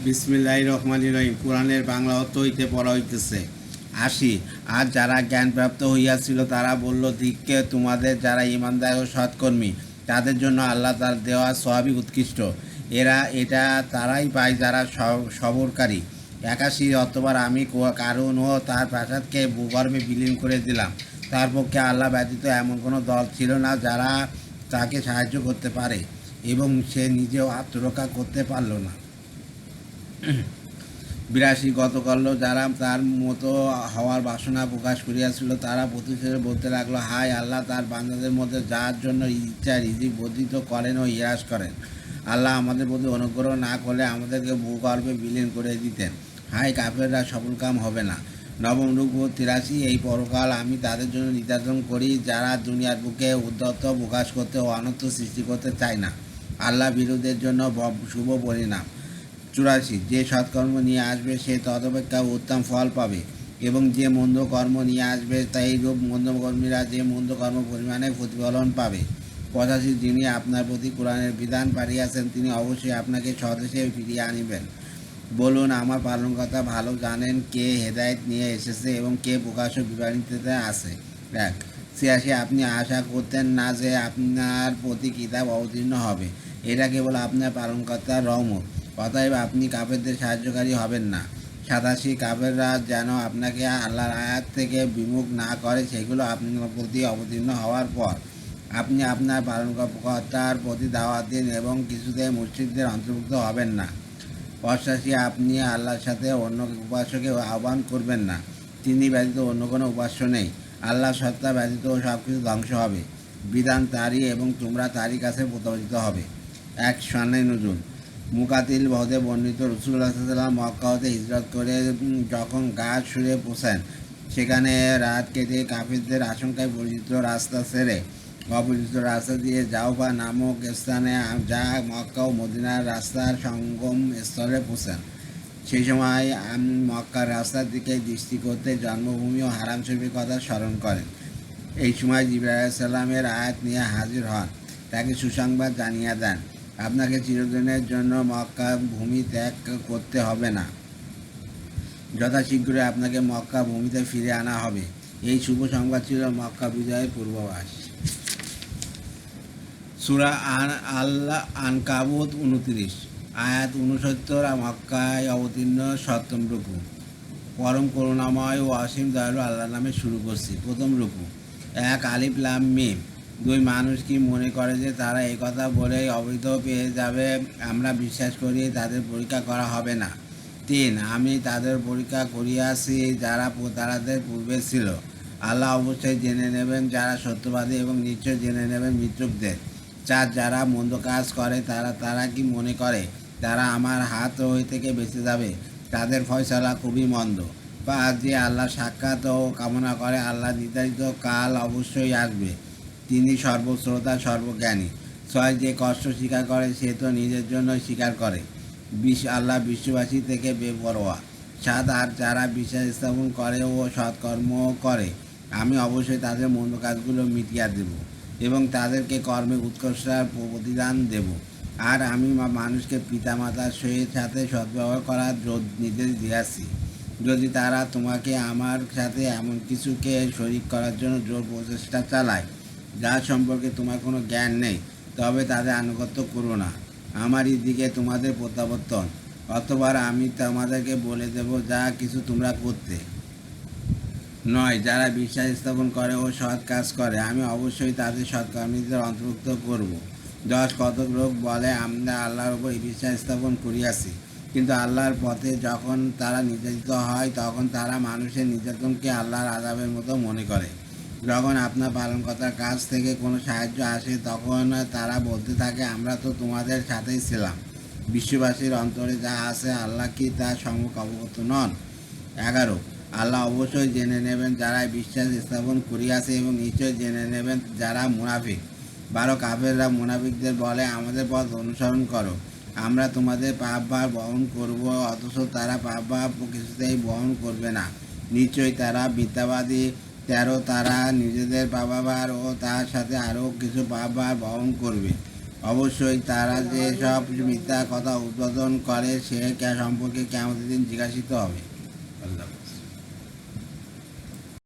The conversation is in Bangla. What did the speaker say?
বিসমিল্লাহির রহমানির রহিম। কোরআনের বাংলা অর্থ হইতে পড়া হইতেছে। ৮০। আর যারা জ্ঞানপ্রাপ্ত হইয়াছিল তারা বলল, ধিক্কে তোমাদের যারা ইমানদার ও সৎকর্মী, তাদের জন্য আল্লাহ তার দেওয়া সওয়াবই উৎকৃষ্ট। এটা তারাই পায় যারা সবরকারী। ৮১। অতঃপর আমি কারুন ও তার প্রাসাদকে ভূগর্ভে বিলীন করে দিলাম। তার পক্ষে আল্লাহ ব্যতীত এমন কোনো দল ছিল না যারা তাকে সাহায্য করতে পারে, এবং সে নিজেও আত্মরক্ষা করতে পারল না। ৮২। গতকাল যারা তার মতো হওয়ার বাসনা প্রকাশ করিয়াছিল তারা প্রতিশোধে বলতে লাগলো, হায় আল্লাহ, তার বান্দাদের মধ্যে যার জন্য ইচ্ছা রিজিক বর্ধিত করেন ও হ্রাস করেন। আল্লাহ আমাদের প্রতি অনুগ্রহ না করলে আমাদেরকে ভূগর্ভে বিলীন করে দিতেন। হায় কাফেররা, সফলকাম হবে না। নবম রূপ ৮৩। এই পরকাল আমি তাদের জন্য নির্ধারণ করি যারা দুনিয়ার বুকে উদ্ধত প্রকাশ করতে ও অনর্থ সৃষ্টি করতে চায় না। আল্লাহ বিরোধের জন্য শুভ পরিণাম। ৮৪। যে সৎকর্ম নিয়ে আসবে সে তদপেক্ষা উত্তম ফল পাবে, এবং যে মন্দ কর্ম নিয়ে আসবে তাই রূপ মন্দকর্মীরা যে মন্দ কর্ম পরিমাণে প্রতিফলন পাবে। ৮৫। যিনি আপনার প্রতি কোরআনের বিধান পাঠিয়েছেন তিনি অবশ্যই আপনাকে স্বদেশে ফিরিয়ে আনিবেন। বলুন, আমার পালনকর্তা ভালো জানেন কে হেদায়েত নিয়ে এসেছে এবং কে প্রকাশ্য বিভ্রান্তিতে আছে। ৮৬। আপনি আশা করতেন না যে আপনার প্রতি কিতাব অবতীর্ণ হবে, এটা কেবল আপনার পালনকর্তার রহমত, অতএব আপনি কাফেরদের সাহায্যকারী হবেন না। ৮৭। কাফেররা যেন আপনাকে আল্লাহর আয়াত থেকে বিমুখ না করে, সেগুলো আপনার প্রতি অবতীর্ণ হওয়ার পর আপনি আপনার পালনকর্তার প্রতি দাওয়াত দিন এবং কিছুতেই মুশরিকদের অন্তর্ভুক্ত হবেন না। ৮৮। আপনি আল্লাহর সাথে অন্য উপাস্যকে আহ্বান করবেন না, তিনি ব্যতীত অন্য কোনো উপাস্য নেই। আল্লাহ সত্তা ব্যতীত সব কিছু ধ্বংস হবে, বিধান তারই এবং তোমরা তারই কাছে প্রতারিত হবে। ১ শানে নজুল। মুকাতিল বহদে বর্ণিত, রাসূলুল্লাহ সাল্লাল্লাহু আলাইহি ওয়াসাল্লাম মক্কা হতে হিজরত করে যখন গাছ সুরে পৌঁছান, সেখানে রাত কেটে কাফিরদের আশঙ্কায় পরিচিত রাস্তা ছেড়ে অপরিচিত রাস্তা দিয়ে জাওফা নামক স্থানে, যা মক্কা ও মদিনার রাস্তার সঙ্গম স্থলে পৌঁছান। সেই সময় মক্কার রাস্তার দিকে দৃষ্টি করতে জন্মভূমি ও হারাম শরীফের কথা স্মরণ করেন। এই সময় জিবরাইল আলাইহিস সালামের আয়াত নিয়ে হাজির হন, তাকে সুসংবাদ জানিয়ে দেন, আপনাকে চিরদিনের জন্য মক্কা ভূমি ত্যাগ করতে হবে না, যথাশীঘ্রই আপনাকে মক্কা ভূমিতে ফিরে আনা হবে। এই শুভ সংবাদ ছিল মক্কা বিজয়ের পূর্বাভাস। সূরা আল-আনকাবুত ২৯, আয়াত ৬৯। মক্কায় অবতীর্ণ ৭ম রুকু। পরম করুণাময় ও অসীম দয়ালু আল্লাহর নামে শুরু করছি। প্রথম রুকু। ১ আলিফ লাম মিম। ২ মানুষ কি মনে করে যে তারা এই কথা বলেই অবৈধ পেয়ে যাবে? আমরা বিশ্বাস করি তাদের পরীক্ষা করা হবে না। ৩ আমি তাদের পরীক্ষা করিয়াছি যারা তাদের পূর্বে ছিল। আল্লাহ অবশ্যই জেনে নেবেন যারা সত্যবাদী, এবং নিশ্চয় জেনে নেবেন মৃত্যুকদের। ৪ যারা মন্দ কাজ করে তারা কি মনে করে তারা আমার হাত থেকে বেঁচে যাবে? তাদের ফয়সালা খুবই মন্দ। ৫ যে আল্লাহ সাক্ষাৎ ও কামনা করে আল্লাহ নির্ধারিত কাল অবশ্যই আসবে, তিনি সর্বশ্রোতা সর্বজ্ঞানী। ৬ যে কষ্ট স্বীকার করে সে তো নিজের জন্য স্বীকার করে, আল্লাহ বিশ্ববাসী থেকে বেপরোয়া। ৭ আর যারা বিশ্বাস স্থাপন করে ও সৎকর্ম করে আমি অবশ্যই তাদের মন্দ কাজগুলো মিটিয়ে দেব এবং তাদেরকে কর্মে উৎকর্ষার প্রতিদান দেব। আর আমি মানুষকে পিতামাতার সাথে সদ্ব্যবহার করার নির্দেশ দিয়েছি। যদি তারা তোমাকে আমার সাথে এমন কিছুকে শরিক করার জন্য জোর প্রচেষ্টা চালায় যার সম্পর্কে তোমার কোনো জ্ঞান নেই, তবে তাদের আনুগত্য করো না। আমারই দিকে তোমাদের প্রত্যাবর্তন, অতঃপর আমি তোমাদেরকে বলে দেব যা কিছু তোমরা করতে। ৯ যারা বিশ্বাস স্থাপন করে ও সৎ কাজ করে আমি অবশ্যই তাদের সৎকর্মীদের অন্তর্ভুক্ত করব। ১০ কতক লোক বলে আমরা আল্লাহর উপর বিশ্বাস স্থাপন করিয়াছি, কিন্তু আল্লাহর পথে যখন তারা নির্যাতিত হয় তখন তারা মানুষের নির্যাতনকে আল্লাহর আযাবের মতো মনে করে। যখন আপনার পালনকর্তার কাছ থেকে কোনো সাহায্য আসে তখন তারা বলতে থাকে আমরা তো তোমাদের সাথেই ছিলাম। বিশ্ববাসীর অন্তরে যা আছে আল্লাহ কি তার সম্মুখ অবগত নন? ১১ আল্লাহ অবশ্যই জেনে নেবেন যারা বিশ্বাস স্থাপন করিয়াছে, এবং নিশ্চয় জেনে নেবেন যারা মুনাফিক। ১২ কাফেররা মুনাফিকদের বলে আমাদের পথ অনুসরণ করো, আমরা তোমাদের পাপভার বহন করব, অথচ তারা পাপভার কিছুতেই বহন করবে না, নিশ্চয়ই তারা মিথ্যাবাদী। ১৩ তারা নিজেদের পাপভার ও তার সাথে আরও কিছু পাপভার বহন করবে, অবশ্যই তারা যে সব মিথ্যা কথা উদ্বোধন করে সে সম্পর্কে কিয়ামতের দিন জিজ্ঞাসিত হবে। আল্লাহ হাফেজ।